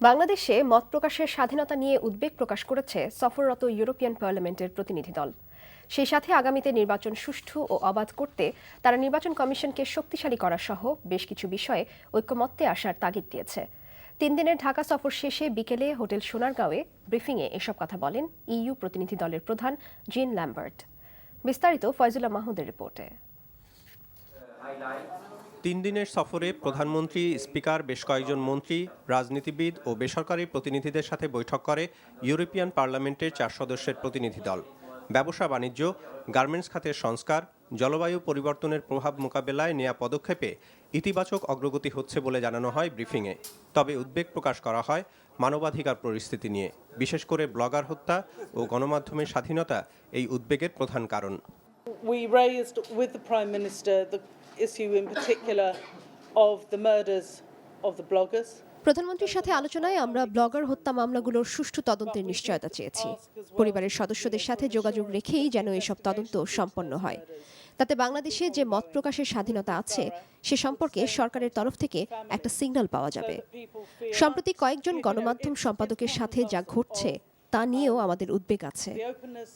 বাংলাদেশে মত প্রকাশের স্বাধীনতা নিয়ে উদ্বেগ প্রকাশ করেছে সফররত ইউরোপিয়ান পার্লামেন্টের প্রতিনিধি দল। সেই সাথে আগামীতে নির্বাচন সুষ্ঠু ও অবাধ করতে তারা নির্বাচন কমিশনকে শক্তিশালী করা সহ বেশ কিছু বিষয়ে ঐকমত্যে আসার তাগিদ দিয়েছে। 3 দিনের ঢাকা সফর শেষে বিকেলে হোটেল সোনারগাঁওয়ে ব্রিফিংয়ে এসব কথা বলেন ইইউ প্রতিনিধি দলের প্রধান জিন ল্যাম্বার্ট। বিস্তারিত ফয়জুল্লাহ মাহমুদের রিপোর্টে। 3 দিনের সফরে প্রধানমন্ত্রী, স্পিকার, বেশ কয়েকজন মন্ত্রী, রাজনীতিবিদ ও বেসরকারি প্রতিনিধিদের সাথে বৈঠক করে ইউরোপিয়ান পার্লামেন্টের 4 সদস্যের প্রতিনিধি দল। ব্যবসা বাণিজ্য, গার্মেন্টস খাতের সংস্কার, জলবায়ু পরিবর্তনের প্রভাব মোকাবেলায় নেয়া পদক্ষেপে ইতিবাচক অগ্রগতি হচ্ছে বলে জানানো হয় ব্রিফিংয়ে। তবে উদ্বেগ প্রকাশ করা হয় মানবাধিকার পরিস্থিতি নিয়ে, বিশেষ করে ব্লগার হত্যা ও গণমাধ্যমের স্বাধীনতা এই উদ্বেগের প্রধান কারণ। We raised with the Prime Minister the issue in particular of the murders of the bloggers. প্রধানমন্ত্রীর সাথে আলোচনায় আমরা ব্লগার হত্যা মামলাগুলোর সুষ্ঠু তদন্তের নিশ্চয়তা চেয়েছি। পরিবারের সদস্যদের সাথে যোগাযোগ রেখেই যেন এসব তদন্ত সম্পন্ন হয়। তাতে বাংলাদেশে যে মত প্রকাশের স্বাধীনতা আছে সে সম্পর্কে সরকারের তরফ থেকে একটা সিগন্যাল পাওয়া যাবে। সম্প্রতি কয়েকজন গণমাধ্যম সম্পাদকের সাথে যা ঘটছে তা নিয়েও আমাদের উদ্বেগ আছে।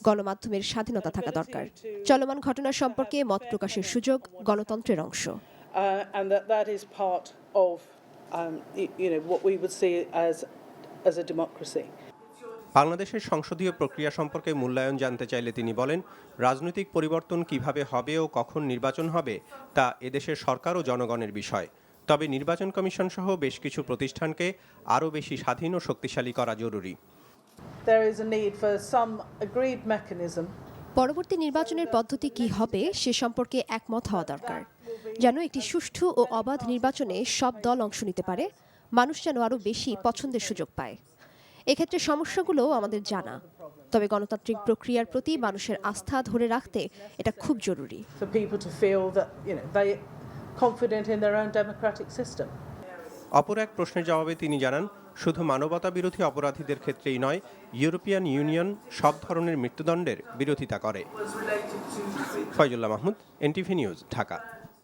গণমাধ্যমের স্বাধীনতা থাকা দরকার। চলমান ঘটনা সম্পর্কে মত প্রকাশের সুযোগ গণতন্ত্রের অংশ। What we would see as a democracy. বাংলাদেশের সংসদীয় প্রক্রিয়া সম্পর্কে মূল্যায়ন জানতে চাইলে তিনি বলেন, রাজনৈতিক পরিবর্তন কিভাবে হবে ও কখন নির্বাচন হবে তা এদেশের সরকার ও জনগণের বিষয়। তবে নির্বাচন কমিশন সহ বেশ কিছু প্রতিষ্ঠানকে আরও বেশি স্বাধীন ও শক্তিশালী করা জরুরি। There is a need for some agreed mechanism. পরবর্তী নির্বাচনের পদ্ধতি কি হবে সে সম্পর্কে একমত হওয়া দরকার, যেন একটি সুষ্ঠু ও অবাধ নির্বাচনে সব দল অংশ নিতে পারে, মানুষ যেন আরও বেশি পছন্দের সুযোগ পায়। এক্ষেত্রে সমস্যাগুলো আমাদের জানা, তবে গণতান্ত্রিক প্রক্রিয়ার প্রতি মানুষের আস্থা ধরে রাখতে এটা খুব জরুরি। For people to feel that they confident in their own democratic system. অপর এক প্রশ্নের জবাবে তিনি জানান, শুধু মানবতা বিরোধী অপরাধীদের ক্ষেত্রেই নয়, ইউরোপিয়ান ইউনিয়ন সব ধরনের মৃত্যুদণ্ডের বিরোধিতা করে। Faizullah Mahmud, NTV news, Dhaka.